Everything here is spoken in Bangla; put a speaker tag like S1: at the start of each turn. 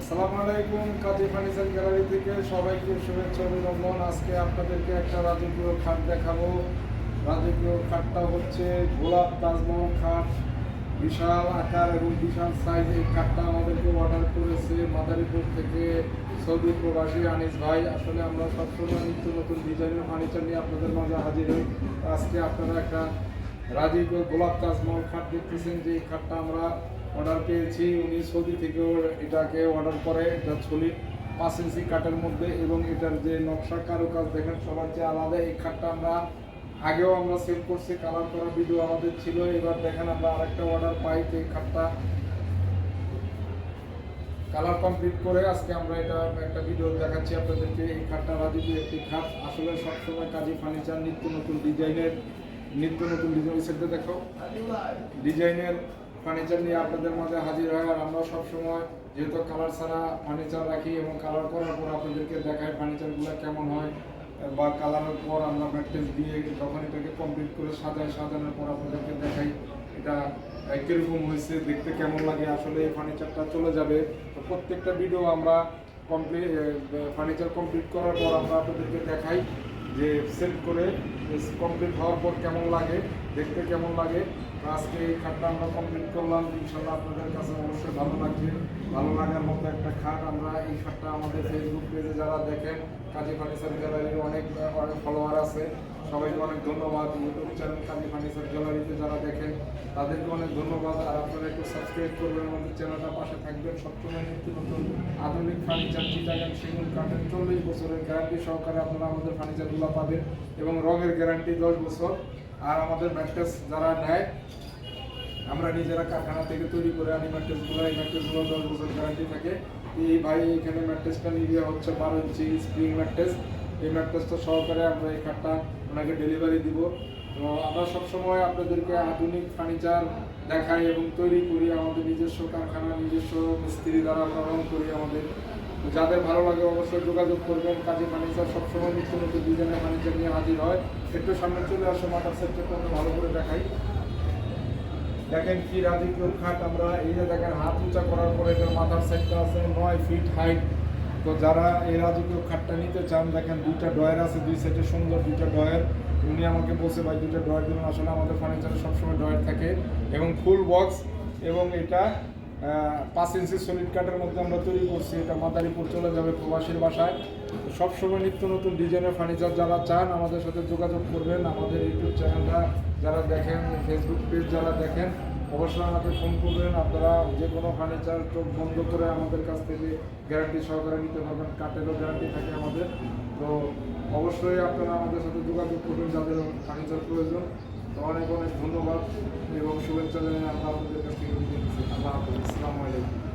S1: আসসালামু আলাইকুম। কাজী ফার্নিচার গ্যালারি থেকে সবাইকে শুভেচ্ছা অভিনন্দন। আজকে আপনাদেরকে একটা রাজকীয় খাট দেখাবো। রাজকীয় খাটটা হচ্ছে গোলাপ তাজমহল খাট। বিশাল আকার এবং বিশাল সাইজ এই খাটটা আমাদেরকে অর্ডার করেছে মাদারীপুর থেকে সৌদি প্রবাসী আনিস ভাই। আসলে আমরা সবসময় নিত্য নতুন ডিজাইনের ফার্নিচার নিয়ে আপনাদের মাঝে হাজির হই। আজকে আপনারা একটা রাজকীয় গোলাপ তাজমহল খাট দেখতেছেন, যে এই খাটটা আমরা অর্ডার পেয়েছি। উনি সৌদি থেকেও এটাকে অর্ডার করে। এটা 5 ইঞ্চি কাঠের মধ্যে এবং এটার যে নকশা কারুকাজ দেখেন সবার চেয়ে আলাদা। এই খাটটা আমরা আগেও আমরা সেল করছি, কালার করা ভিডিও আমাদের ছিল। এবার দেখেন আমরা আরেকটা অর্ডার পাই, যে এই খাটটা কালার কমপ্লিট করে আজকে আমরা এটা একটা ভিডিও দেখাচ্ছি আপনাদেরকে। এই খাটটা রাজকীয় একটি খাট। আসলে সবসময় কাজী ফার্নিচার নিত্য নতুন ডিজাইন সেটটা দেখো ডিজাইনের ফার্নিচার নিয়ে আপনাদের মাঝে হাজির হয়। আর আমরা সবসময় যেহেতু কালার ছাড়া ফার্নিচার রাখি এবং কালার করার পর আপনাদেরকে দেখাই ফার্নিচারগুলো কেমন হয়, বা কালারের পর আমরা ম্যাট্রেস দিয়ে যখন এটাকে কমপ্লিট করে সাজানোর পর আপনাদেরকে দেখাই এটা কীরকম হয়েছে, দেখতে কেমন লাগে। আসলে এই ফার্নিচারটা চলে যাবে, তো প্রত্যেকটা ভিডিও আমরা ফার্নিচার কমপ্লিট করার পর আমরা আপনাদেরকে দেখাই যে সেট করে কমপ্লিট হওয়ার পর কেমন লাগে, দেখতে কেমন লাগে। আজকে এই খাটটা আমরা কমপ্লিট করলাম, ইনশাল্লাহ আপনাদের কাছে অবশ্যই ভালো লাগবে। ভালো লাগার মতো একটা খাট। আমরা এই খাটটা আমাদের ফেসবুক পেজে যারা দেখেন, কাজী ফার্নিচার গ্যালারির অনেক ফলোয়ার আছে, সবাইকে অনেক ধন্যবাদ। ইউটিউব চ্যানেল কাজী ফার্নিচার গ্যালারিতে যারা দেখেন তাদেরকে অনেক ধন্যবাদ। আর আপনারা একটু সাবস্ক্রাইব করবেন, আমাদের চ্যানেলটা পাশে থাকবেন। সবসময় নিত্য নতুন আধুনিক ফার্নিচার চিটাগাং সেগুন কাঠের 40 বছরের গ্যারান্টি সহকারে আপনারা আমাদের ফার্নিচারগুলো পাবেন এবং রঙের গ্যারান্টি 10 বছর। আর আমাদের ম্যাট্রেস যারা নেয়, আমরা নিজেরা কারখানা থেকে তৈরি করে আনি ম্যাট্রেসগুলো। এই ম্যাট্রেসগুলো 10 বছর গ্যারান্টি থাকে। এই ভাই এখানে ম্যাট্রেসটা নিয়ে হচ্ছে 12 ইঞ্চি স্প্রিং ম্যাট্রেস। এই ম্যাট্রেসটা সহকারে আমরা এই খাটটা ওনাকে ডেলিভারি দিব। তো আমরা সবসময় আপনাদেরকে আধুনিক ফার্নিচার দেখাই এবং তৈরি করি। আমাদের নিজস্ব কারখানা, নিজস্ব মিস্ত্রি দ্বারা আমরা রং করি আমাদের। তো যাদের ভালো লাগে অবশ্যই যোগাযোগ করবেন। কাজী ফার্নিচার সবসময় নিত্য নতুন ডিজাইনের ফার্নিচার নিয়ে হাজির হয়। একটু সামনে চলে আসো, মাথার সেটটা আমরা ভালো করে দেখাই। দেখেন কি রাজকীয় খাট। আমরা এই যে দেখেন হাত উঁচা করার পরে এটার মাথার সেটটা আছে 9 ফিট হাইট। তো যারা এই রাজকীয় খাটটা নিতে চান, দেখেন 2টা ডয়ার আছে, 2 সেটে সুন্দর 2টা ডয়ার। উনি আমাকে বলছে ভাই 2টা ডয়ার দিন। আসলে আমাদের ফার্নিচারে সবসময় ডয়ার থাকে এবং ফুল বক্স। এবং এটা 5 ইঞ্চি সলিড কাঠের মধ্যে আমরা তৈরি করছি। এটা মাদারীপুর চলে যাবে প্রবাসীর বাসায়। সবসময় নিত্য নতুন ডিজাইনের ফার্নিচার যারা চান আমাদের সাথে যোগাযোগ করবেন। আমাদের ইউটিউব চ্যানেলটা যারা দেখেন, ফেসবুক পেজ যারা দেখেন, অবশ্যই আমাকে ফোন করবেন। আপনারা যে কোনো ফার্নিচার চোখ বন্ধ করে আমাদের কাছ থেকে গ্যারান্টি সহকারে নিতে পারবেন। কাঠেরও গ্যারান্টি থাকে আমাদের। তো অবশ্যই আপনারা আমাদের সাথে যোগাযোগ করবেন যাদের ফার্নিচার প্রয়োজন। তো অনেক অনেক ধন্যবাদ এবং শুভেচ্ছা জানিয়ে আমরা আপনাদের কাছ থেকে বিদায় নিচ্ছি। আল্লাহ হাফেজ। আসসালামু আলাইকুম।